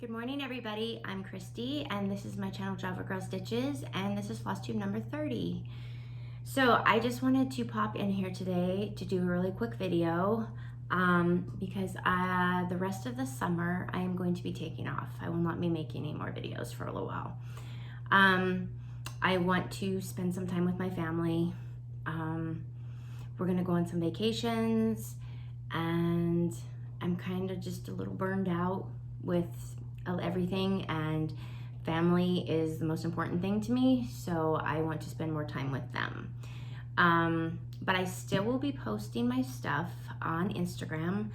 Good morning, everybody. I'm Christy, and this is my channel Javagirlstitches, and this is Flosstube number 30. So I just wanted to pop in here today to do a really quick video because the rest of the summer I am going to be taking off. I will not be making any more videos for a little while. I want to spend some time with my family. We're gonna go on some vacations, and I'm kind of just a little burned out with everything, and family is the most important thing to me, so I want to spend more time with them. But I still will be posting my stuff on Instagram,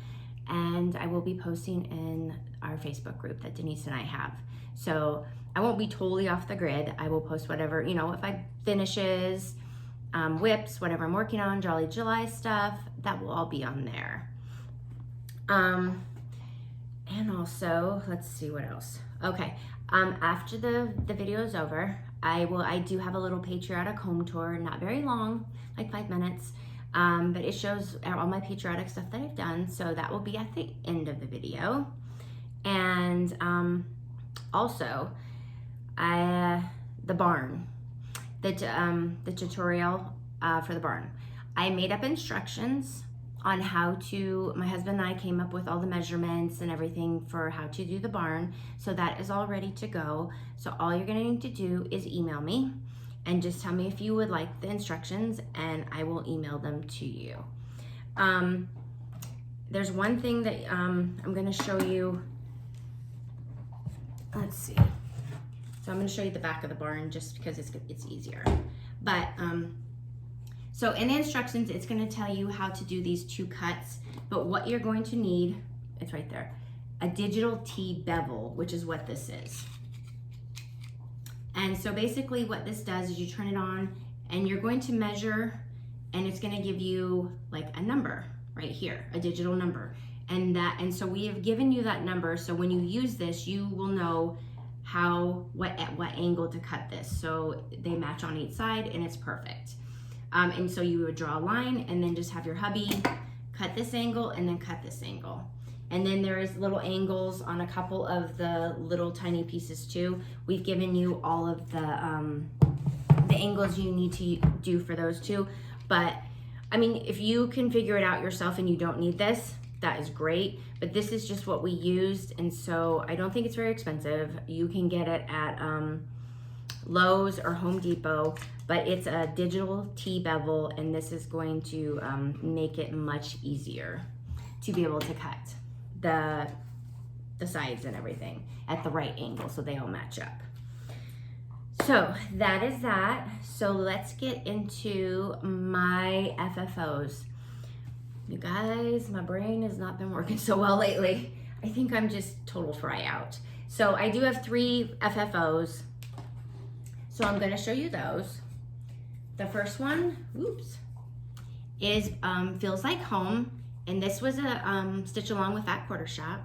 and I will be posting in our Facebook group that Denise and I have. So I won't be totally off the grid. I will post whatever, you know, if I finishes, whips, whatever I'm working on, Jolly July stuff, that will all be on there. And also, let's see what else. Okay, after the video is over, I do have a little patriotic home tour, not very long, like 5 minutes, but it shows all my patriotic stuff that I've done, so that will be at the end of the video. And also, the barn, the tutorial for the barn. I made up instructions on how to, my husband and I came up with all the measurements and everything for how to do the barn. So that is all ready to go. So all you're gonna need to do is email me and just tell me if you would like the instructions, and I will email them to you. There's one thing that I'm gonna show you. Let's see. So I'm gonna show you the back of the barn just because it's easier. But so in the instructions, it's going to tell you how to do these 2 cuts, but what you're going to need, it's right there, a digital T bevel, which is what this is. And so basically what this does is you turn it on and you're going to measure, and it's going to give you like a number right here, a digital number. And so we have given you that number, so when you use this, you will know at what angle to cut this. So they match on each side and it's perfect. And so you would draw a line and then just have your hubby cut this angle and then cut this angle. And then there is little angles on a couple of the little tiny pieces too. We've given you all of the angles you need to do for those too. But I mean, if you can figure it out yourself and you don't need this, that is great. But this is just what we used. And so I don't think it's very expensive. You can get it at Lowe's or Home Depot, but it's a digital T bevel, and this is going to make it much easier to be able to cut the sides and everything at the right angle so they all match up. So that is that. So let's get into my FFOs. You guys, my brain has not been working so well lately. I think I'm just total fry out. So I do have 3 FFOs. So I'm going to show you those. The first one, is Feels Like Home, and this was a stitch along with that quarter shop.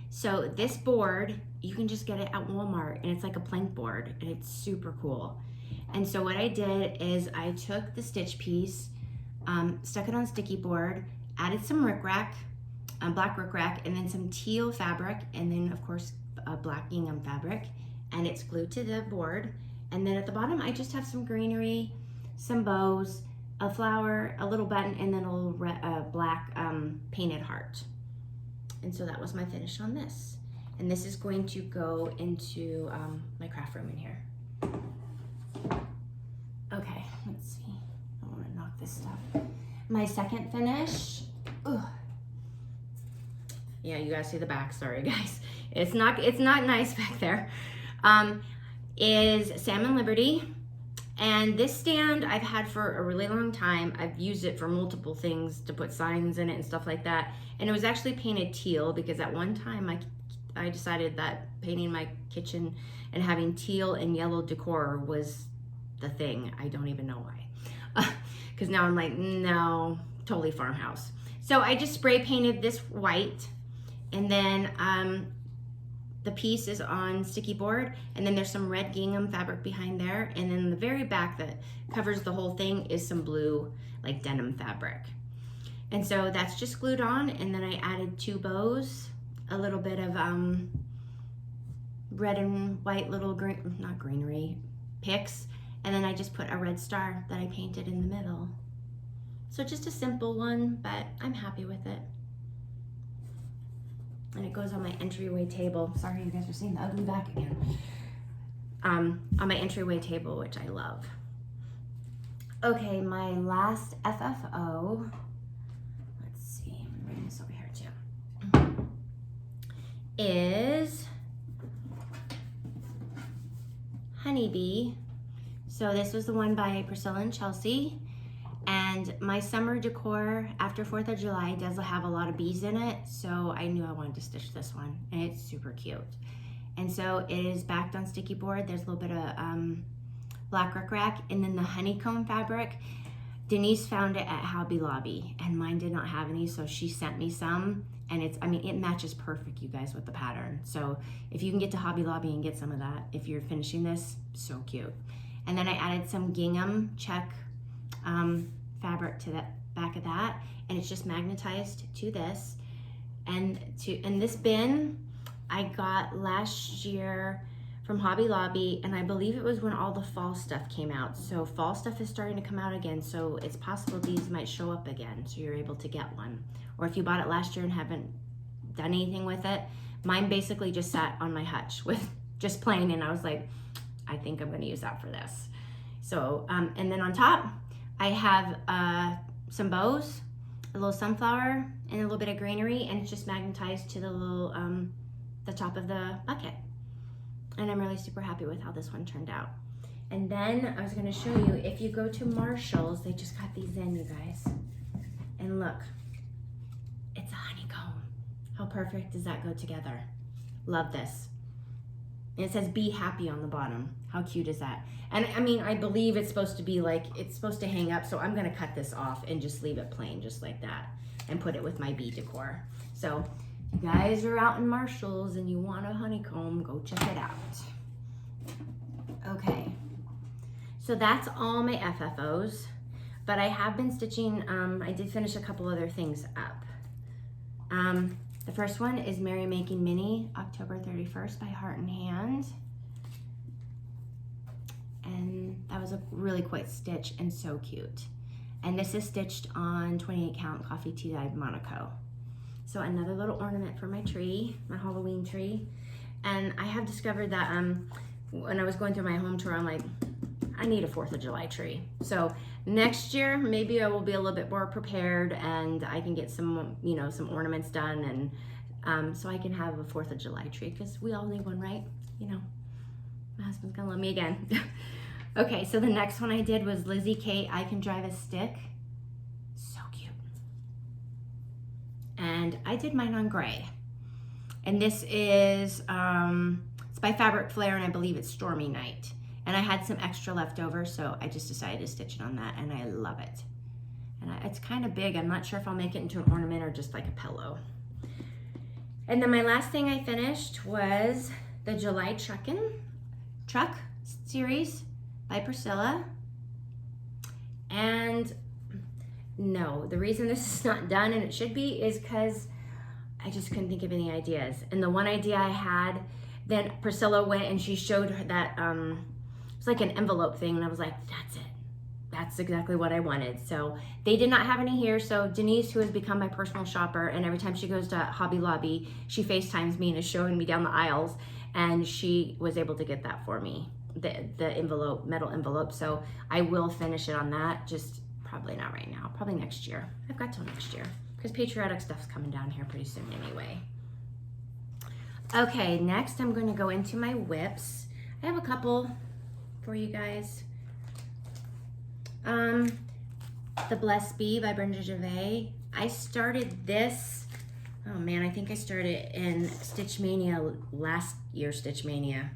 So this board, you can just get it at Walmart, and it's like a plank board, and it's super cool. And so what I did is I took the stitch piece, stuck it on sticky board, added some rickrack, black rickrack, and then some teal fabric, and then of course black gingham fabric, and it's glued to the board. And then at the bottom, I just have some greenery, some bows, a flower, a little button, and then a little black painted heart. And so that was my finish on this. And this is going to go into my craft room in here. Okay, let's see. I want to knock this stuff. My second finish. Ugh. Yeah, you guys see the back. Sorry, guys. It's not nice back there. Is Salmon Liberty, and this stand I've had for a really long time. I've used it for multiple things, to put signs in it and stuff like that, and it was actually painted teal because at one time I decided that painting my kitchen and having teal and yellow decor was the thing. I don't even know why, because now I'm like, no, totally farmhouse. So I just spray painted this white, and then the piece is on sticky board, and then there's some red gingham fabric behind there, and then the very back that covers the whole thing is some blue like denim fabric. And so that's just glued on, and then I added 2 bows, a little bit of red and white little green, not greenery, picks. And then I just put a red star that I painted in the middle. So just a simple one, but I'm happy with it. And it goes on my entryway table. Sorry, you guys are seeing the ugly back again. On my entryway table, which I love. Okay, my last FFO. Let's see, I'm gonna bring this over here too. Is Honeybee. So this was the one by Priscilla and Chelsea. And my summer decor after 4th of July does have a lot of bees in it. So I knew I wanted to stitch this one, and it's super cute. And so it is backed on sticky board. There's a little bit of black rickrack, and then the honeycomb fabric. Denise found it at Hobby Lobby, and mine did not have any, so she sent me some. And it's, I mean, it matches perfect, you guys, with the pattern. So if you can get to Hobby Lobby and get some of that, if you're finishing this, so cute. And then I added some gingham check fabric to the back of that, and it's just magnetized to this. And this bin I got last year from Hobby Lobby, and I believe it was when all the fall stuff came out. So fall stuff is starting to come out again, so it's possible these might show up again, so you're able to get one. Or if you bought it last year and haven't done anything with it, mine basically just sat on my hutch with just plain, and I was like, I think I'm gonna use that for this. So, and then on top, I have some bows, a little sunflower, and a little bit of greenery, and it's just magnetized to the little, the top of the bucket. And I'm really super happy with how this one turned out. And then I was gonna show you, if you go to Marshall's, they just got these in, you guys. And look, it's a honeycomb. How perfect does that go together? Love this. And it says be happy on the bottom. How cute is that? And I mean, I believe it's supposed to be like, it's supposed to hang up, so I'm gonna cut this off and just leave it plain, just like that, and put it with my bee decor. So if you guys are out in Marshall's and you want a honeycomb, go check it out. Okay, so that's all my FFOs, but I have been stitching, I did finish a couple other things up. The first one is Merry Making Minnie, October 31st by Heart and Hand. And that was a really quick stitch and so cute. And this is stitched on 28 count coffee tea dyed Monaco. So another little ornament for my tree, my Halloween tree. And I have discovered that when I was going through my home tour, I'm like, I need a 4th of July tree. So next year, maybe I will be a little bit more prepared and I can get some, you know, some ornaments done, and so I can have a 4th of July tree, because we all need one, right? You know, my husband's gonna love me again. Okay, so the next one I did was Lizzie Kate, I Can Drive a Stick. So cute. And I did mine on gray. And this is, it's by Fabric Flare, and I believe it's Stormy Night. And I had some extra left over, so I just decided to stitch it on that, and I love it. And it's kind of big. I'm not sure if I'll make it into an ornament or just like a pillow. And then my last thing I finished was the July Truck series by Priscilla. And no, the reason this is not done, and it should be, is because I just couldn't think of any ideas. And the one idea I had, then Priscilla went and she showed her that, it's like an envelope thing, and I was like, that's it. That's exactly what I wanted. So they did not have any here. So Denise, who has become my personal shopper, and every time she goes to Hobby Lobby, she FaceTimes me and is showing me down the aisles, and she was able to get that for me, the envelope, metal envelope. So I will finish it on that, just probably not right now, probably next year. I've got till next year, because Patriotic stuff's coming down here pretty soon anyway. Okay, next I'm going to go into my whips. I have a couple for you guys. The Blessed Bee by Brenda Gervais. I started this, oh man, I think I started in Stitch Mania, last year Stitch Mania.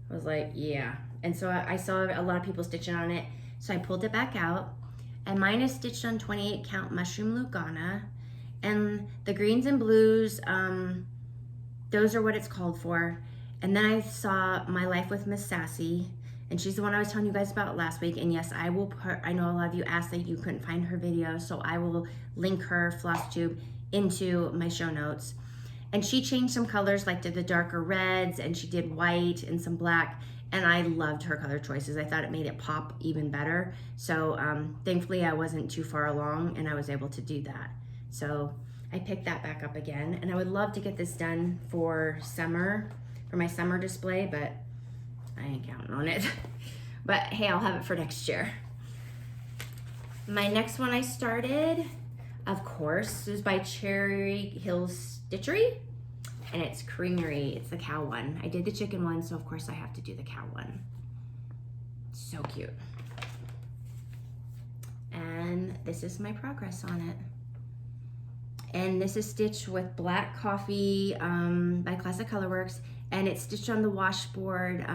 I was like, yeah. And so I saw a lot of people stitching on it, so I pulled it back out. And mine is stitched on 28 count Mushroom Lugana. And the greens and blues, those are what it's called for. And then I saw My Life with Miss Sassy, and she's the one I was telling you guys about last week. And yes, I will put, I know a lot of you asked that you couldn't find her video, so I will link her Flosstube into my show notes. And she changed some colors, like did the darker reds, and she did white and some black. And I loved her color choices. I thought it made it pop even better. So thankfully I wasn't too far along and I was able to do that. So I picked that back up again, and I would love to get this done for summer, for my summer display, but I ain't counting on it. But hey, I'll have it for next year. My next one I started, of course, is by Javagirlstitches, and it's creamery. It's the cow one. I did the chicken one, so of course I have to do the cow one. So cute. And this is my progress on it. And this is stitched with Black Coffee by Classic Colorworks, and it's stitched on the washboard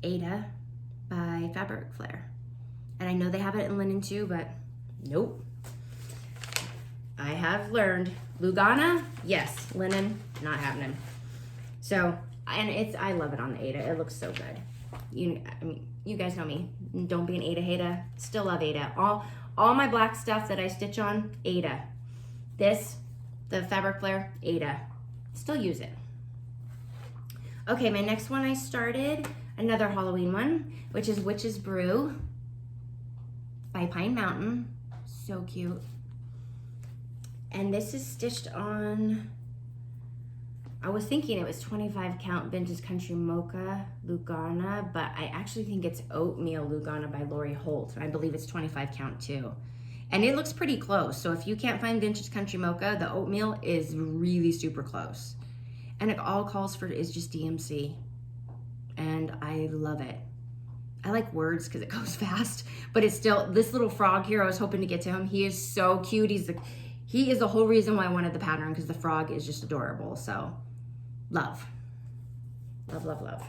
Ada by Fabric Flair. And I know they have it in linen too, but nope. I have learned Lugana, yes, linen, not happening. So, and I love it on the Ada. It looks so good. I mean, you guys know me. Don't be an Ada hater. Still love Ada. All my black stuff that I stitch on, Ada. This, the Fabric Flair, Ada. Still use it. Okay, my next one I started, another Halloween one, which is Witch's Brew by Pine Mountain. So cute. And this is stitched on, I was thinking it was 25 count Vintage Country Mocha Lugana, but I actually think it's Oatmeal Lugana by Lori Holt. I believe it's 25 count too. And it looks pretty close. So if you can't find Vintage Country Mocha, the Oatmeal is really super close. And it all calls for is just DMC. And I love it. I like words because it goes fast, but it's still, this little frog here, I was hoping to get to him. He is so cute. He is the whole reason why I wanted the pattern, because the frog is just adorable. So love. Love, love, love.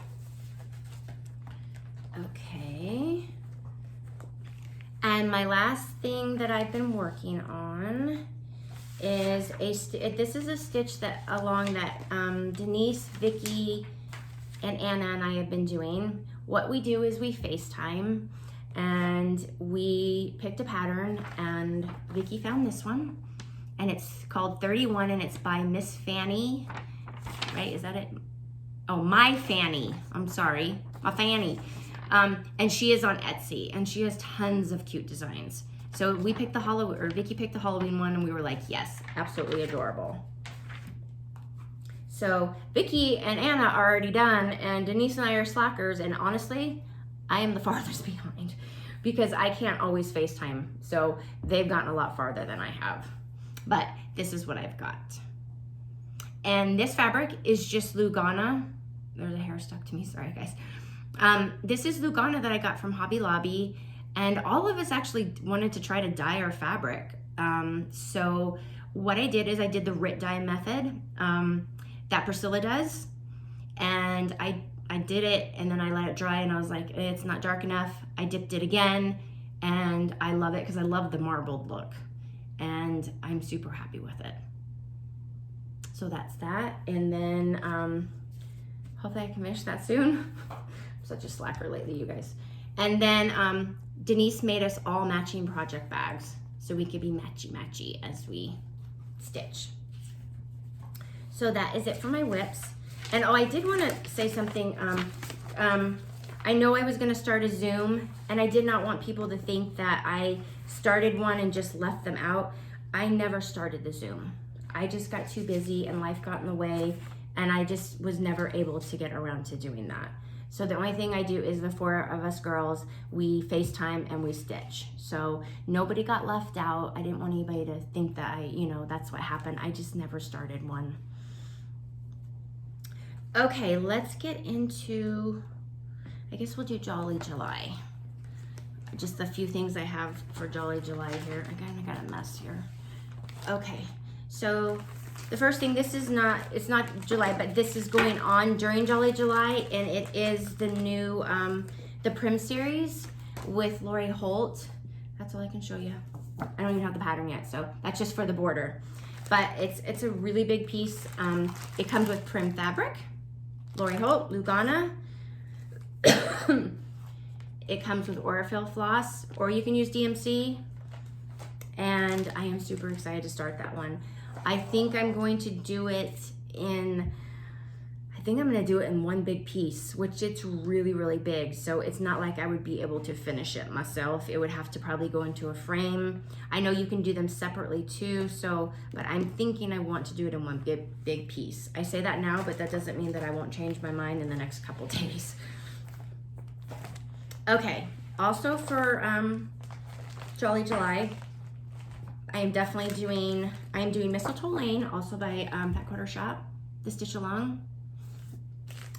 Okay. And my last thing that I've been working on is this is a stitch that Denise, Vicky, and Anna and I have been doing. What we do is we FaceTime, and we picked a pattern, and Vicky found this one, and it's called 31, and it's by Miss Fanny, right? Is that it? Oh, My Fanny. I'm sorry, My Fanny. And she is on Etsy, and she has tons of cute designs. So we picked Vicky picked the Halloween one, and we were like, yes, absolutely adorable. So Vicky and Anna are already done, and Denise and I are slackers, and honestly, I am the farthest behind because I can't always FaceTime. So they've gotten a lot farther than I have, but this is what I've got. And this fabric is just Lugana. There's a hair stuck to me, sorry guys. This is Lugana that I got from Hobby Lobby, and all of us actually wanted to try to dye our fabric. So what I did is I did the Rit dye method that Priscilla does, and I did it, and then I let it dry, and I was like, it's not dark enough. I dipped it again, and I love it because I love the marbled look, and I'm super happy with it. So that's that, and then hopefully I can finish that soon. Such a slacker lately, you guys. And then Denise made us all matching project bags so we could be matchy-matchy as we stitch. So that is it for my whips. And oh, I did want to say something. I know I was going to start a Zoom, and I did not want people to think that I started one and just left them out. I never started the Zoom. I just got too busy and life got in the way, and I just was never able to get around to doing that. So the only thing I do is the 4 of us girls, we FaceTime and we stitch. So nobody got left out. I didn't want anybody to think that that's what happened. I just never started one. Okay, let's get into, I guess we'll do Jolly July. Just a few things I have for Jolly July here. I kind of got a mess here. Okay, so the first thing, it's not July, but this is going on during Jolly July, and it is the new, the Prim series with Lori Holt. That's all I can show you. I don't even have the pattern yet, so that's just for the border. But it's a really big piece. It comes with Prim fabric, Lori Holt, Lugana. It comes with Aurifil floss, or you can use DMC. And I am super excited to start that one. I think I'm going to do it in, I think I'm gonna do it in one big piece, which it's really, really big. So it's not like I would be able to finish it myself. It would have to probably go into a frame. I know you can do them separately too, so, but I'm thinking I want to do it in one big piece. I say that now, but that doesn't mean that I won't change my mind in the next couple days. Okay, also for Jolly July, I am doing Mistletoe Lane, also by Pet Quarter Shop, the Stitch Along.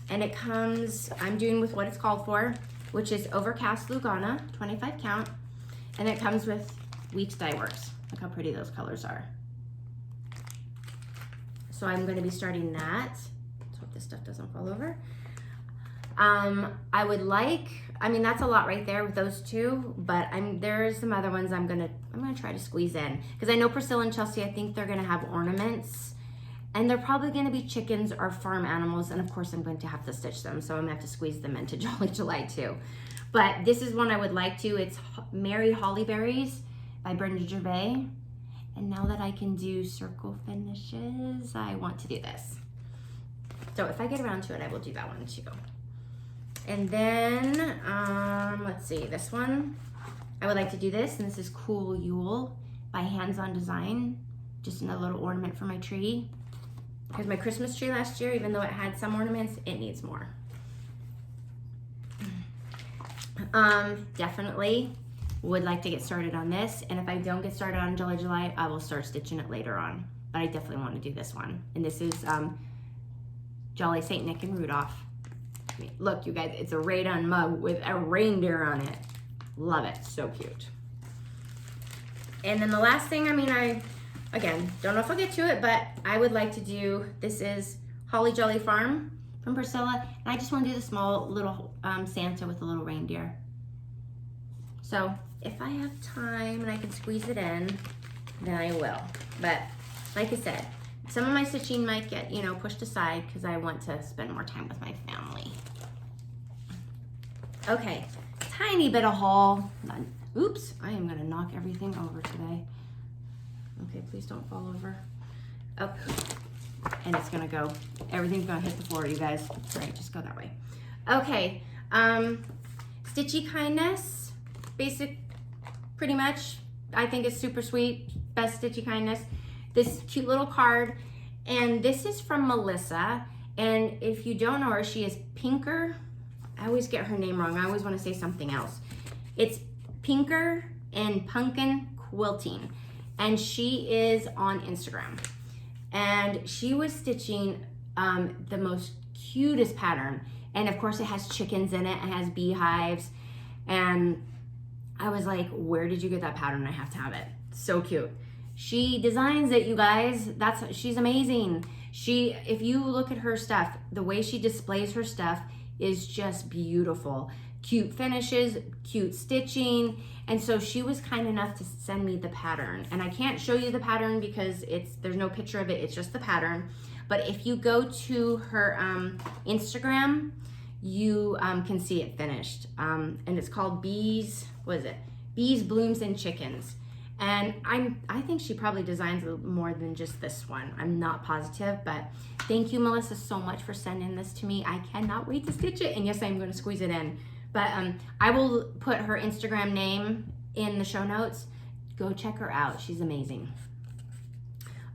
And it comes, I'm doing with what it's called for, which is Overcast Lugana, 25 count. And it comes with Weeks Dye Works. Look how pretty those colors are. So I'm gonna be starting that. Let's hope this stuff doesn't fall over. I would like, I mean, that's a lot right there with those two, but there's some other ones I'm gonna try to squeeze in. Because I know Priscilla and Chelsea, I think they're gonna have ornaments, and they're probably gonna be chickens or farm animals, and of course I'm going to have to stitch them, so I'm gonna have to squeeze them into Jolly July too. But this is one I would like to, it's Merry Hollyberries by Brenda Gervais. And now that I can do circle finishes, I want to do this. So if I get around to it, I will do that one too. And then, let's see, this one, I would like to do this, and this is Cool Yule by Hands On Design. Just another little ornament for my tree. Here's my Christmas tree last year, even though it had some ornaments, it needs more. Definitely would like to get started on this, and if I don't get started on Jolly July, I will start stitching it later on. But I definitely want to do this one. And this is Jolly Saint Nick and Rudolph. Look, you guys, it's a raid-on mug with a reindeer on it. Love it, so cute. And then the last thing, I mean, again, don't know if I'll get to it, but I would like to do, this is Holly Jolly Farm from Priscilla, and I just want to do the small little Santa with a little reindeer. So if I have time and I can squeeze it in, then I will. But like I said, some of my stitching might get, you know, pushed aside because I want to spend more time with my family. Okay, tiny bit of haul. Oops, I am gonna knock everything over today. Okay, please don't fall over. Oh, and it's gonna go, everything's gonna hit the floor, you guys. Right, just go that way. Okay, Stitchy Kindness, basic, pretty much. I think it's super sweet, best Stitchy Kindness. This cute little card, and this is from Melissa, and if you don't know her, she is Pinker. I always get her name wrong. I always want to say something else. It's Pinker and Pumpkin Quilting, and she is on Instagram, and she was stitching the most cutest pattern, and of course it has chickens in it, it has beehives, and I was like, where did you get that pattern? I have to have it. So cute. She designs it, you guys. She's amazing. If you look at her stuff, the way she displays her stuff is just beautiful. Cute finishes, cute stitching. And so she was kind enough to send me the pattern. And I can't show you the pattern because there's no picture of it, it's just the pattern. But if you go to her Instagram, you can see it finished. And it's called Bees, what is it? Bees, Blooms, and Chickens. And I think she probably designs more than just this one. I'm not positive, but thank you, Melissa, so much for sending this to me. I cannot wait to stitch it. And yes, I'm going to squeeze it in. But I will put her Instagram name in the show notes. Go check her out. She's amazing.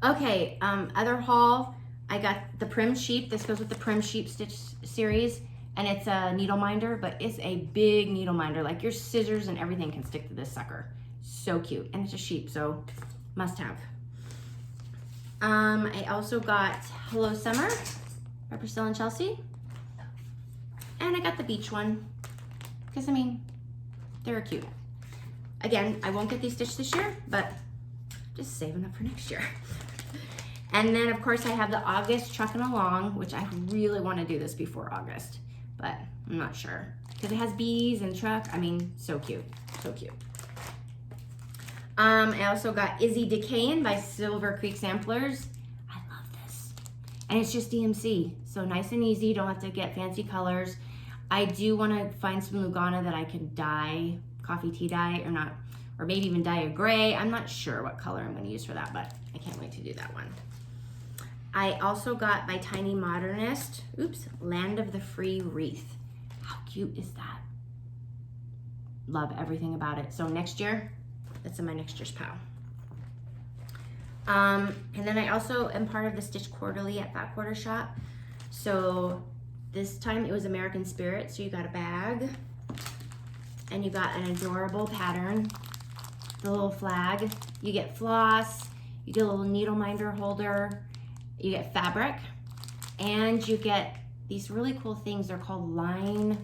Okay, other haul. I got the Prim Sheep. This goes with the Prim Sheep Stitch series. And it's a needle minder, but it's a big needle minder. Like your scissors and everything can stick to this sucker. So cute. And it's a sheep, so must have. I also got Hello Summer by Priscilla and Chelsea. And I got the beach one. Because, I mean, they're cute. Again, I won't get these stitched this year, but just saving up for next year. And then, of course, I have the August Truckin' Along, which I really want to do this before August. But I'm not sure. Because it has bees and truck. I mean, so cute. So cute. I also got Izzy Decayin by Silver Creek Samplers. I love this. And it's just DMC. So nice and easy. Don't have to get fancy colors. I do want to find some Lugana that I can dye, coffee tea dye, or not, or maybe even dye a gray. I'm not sure what color I'm going to use for that, but I can't wait to do that one. I also got by Tiny Modernist, Land of the Free Wreath. How cute is that? Love everything about it. So next year, that's in my next year's pile. And then I also am part of the Stitch Quarterly at Fat Quarter Shop. So this time it was American Spirit. So you got a bag and you got an adorable pattern, the little flag. You get floss, you get a little needle minder holder, you get fabric, and you get these really cool things. They're called line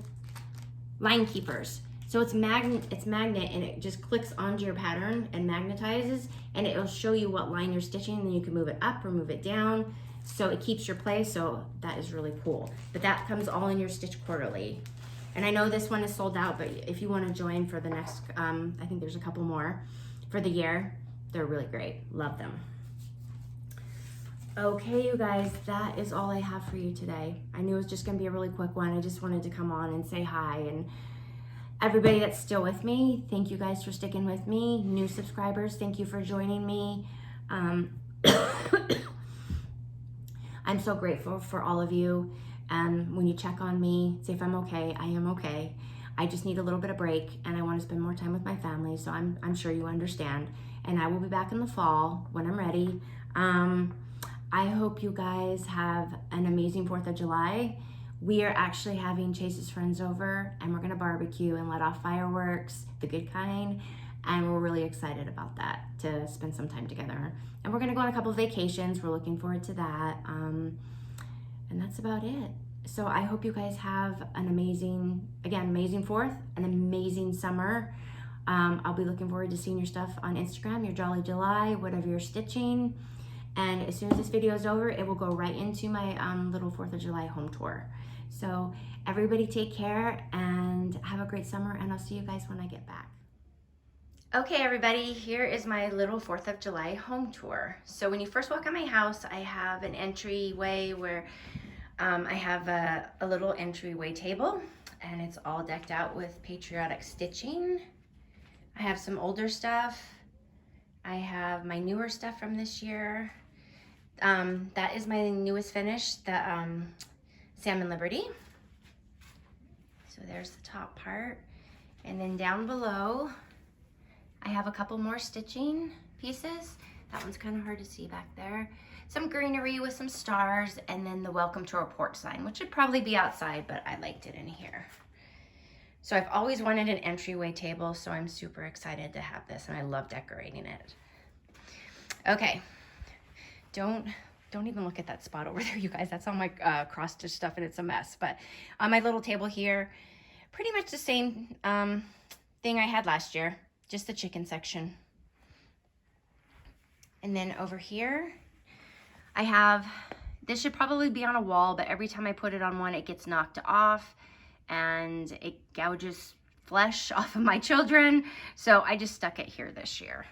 keepers. So it's magnet and it just clicks onto your pattern and magnetizes, and it'll show you what line you're stitching, and then you can move it up or move it down. So it keeps your place, so that is really cool. But that comes all in your Stitch Quarterly. And I know this one is sold out, but if you want to join for the next, I think there's a couple more for the year. They're really great. Love them. Okay, you guys, that is all I have for you today. I knew it was just going to be a really quick one. I just wanted to come on and say hi. And everybody that's still with me, thank you guys for sticking with me. New subscribers, thank you for joining me. I'm so grateful for all of you. When you check on me, see if I'm okay. I am okay. I just need a little bit of break, and I want to spend more time with my family, so I'm sure you understand. And I will be back in the fall when I'm ready. I hope you guys have an amazing 4th of July. We are actually having Chase's friends over, and we're gonna barbecue and let off fireworks, the good kind, and we're really excited about that, to spend some time together. And we're gonna go on a couple of vacations. We're looking forward to that. And that's about it. So I hope you guys have an amazing 4th, an amazing summer. I'll be looking forward to seeing your stuff on Instagram, your Jolly July, whatever you're stitching. And as soon as this video is over, it will go right into my little 4th of July home tour. So everybody take care and have a great summer, and I'll see you guys when I get back. Okay, everybody, here is my little 4th of July home tour. So when you first walk in my house, I have an entryway where I have a little entryway table, and it's all decked out with Patriotic stitching. I have some older stuff. I have my newer stuff from this year. That is my newest finish, the Salmon Liberty. So there's the top part. And then down below, I have a couple more stitching pieces. That one's kind of hard to see back there. Some greenery with some stars, and then the welcome to our porch sign, which would probably be outside, but I liked it in here. So I've always wanted an entryway table, so I'm super excited to have this, and I love decorating it. Okay, don't even look at that spot over there, you guys. That's all my cross stitch stuff, and it's a mess. But on my little table here, pretty much the same thing I had last year, just the chicken section. And then over here, I have, this should probably be on a wall, but every time I put it on one, it gets knocked off and it gouges flesh off of my children. So I just stuck it here this year.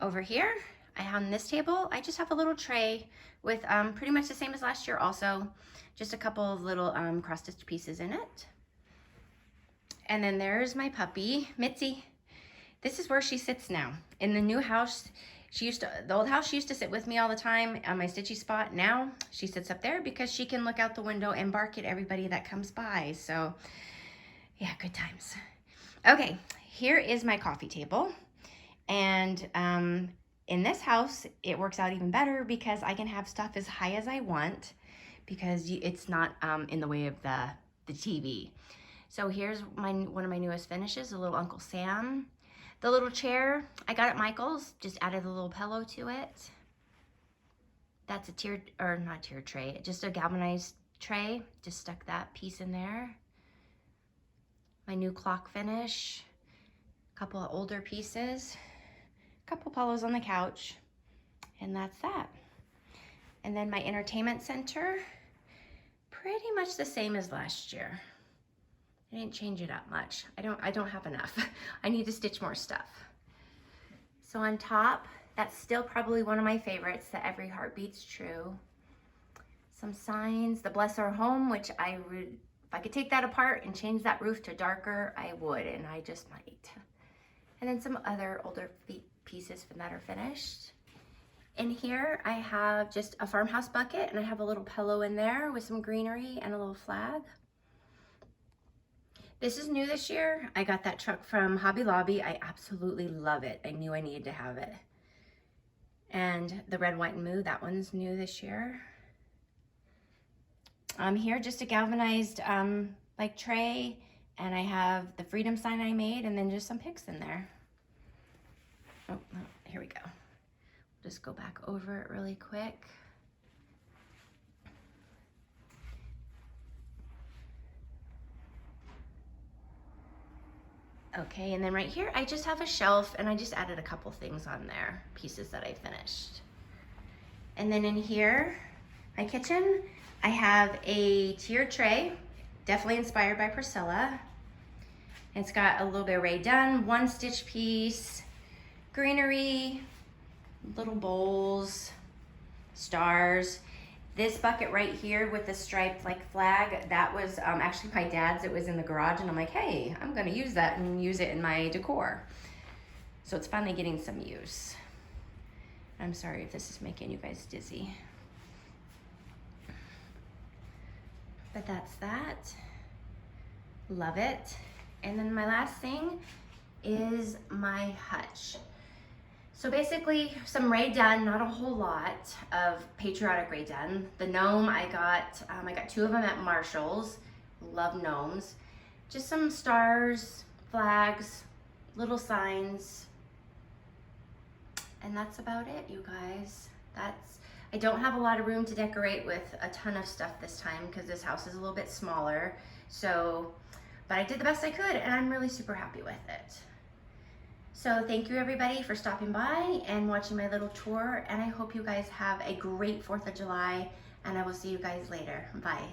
Over here, on this table, I just have a little tray with pretty much the same as last year also, just a couple of little cross-stitch pieces in it. And then there's my puppy, Mitzi. This is where she sits now. In the new house, the old house, she used to sit with me all the time on my stitchy spot. Now she sits up there because she can look out the window and bark at everybody that comes by. So yeah, good times. Okay, here is my coffee table. And in this house, it works out even better because I can have stuff as high as I want because it's not in the way of the TV. So here's one of my newest finishes, a little Uncle Sam. The little chair I got at Michael's, just added a little pillow to it. That's a not tiered tray, just a galvanized tray. Just stuck that piece in there. My new clock finish, a couple of older pieces, a couple pillows on the couch, and that's that. And then my entertainment center, pretty much the same as last year. I didn't change it up much. I don't have enough. I need to stitch more stuff. So on top, that's still probably one of my favorites, the Every Heart Beats True. Some signs, the Bless Our Home, which if I could take that apart and change that roof to darker, I would, and I just might. And then some other older pieces that are finished. In here, I have just a farmhouse bucket, and I have a little pillow in there with some greenery and a little flag. This is new this year. I got that truck from Hobby Lobby. I absolutely love it. I knew I needed to have it. And the red, white, and moo, that one's new this year. Here, just a galvanized like tray, and I have the freedom sign I made, and then just some pics in there. Oh, here we go. Just go back over it really quick. Okay, and then right here, I just have a shelf, and I just added a couple things on there, pieces that I finished. And then in here, my kitchen, I have a tiered tray, definitely inspired by Priscilla. It's got a little bit of Rae Dunn, one stitch piece, greenery, little bowls, stars. This bucket right here with the striped like flag, that was actually my dad's. It was in the garage, and I'm like, hey, I'm gonna use that and use it in my decor. So it's finally getting some use. I'm sorry if this is making you guys dizzy. But that's that. Love it. And then my last thing is my hutch. So basically some Rae Dunn, not a whole lot of Patriotic Rae Dunn. The gnome I got two of them at Marshall's. Love gnomes. Just some stars, flags, little signs. And that's about it, you guys. I don't have a lot of room to decorate with a ton of stuff this time because this house is a little bit smaller. So, but I did the best I could, and I'm really super happy with it. So thank you everybody for stopping by and watching my little tour, and I hope you guys have a great 4th of July, and I will see you guys later. Bye.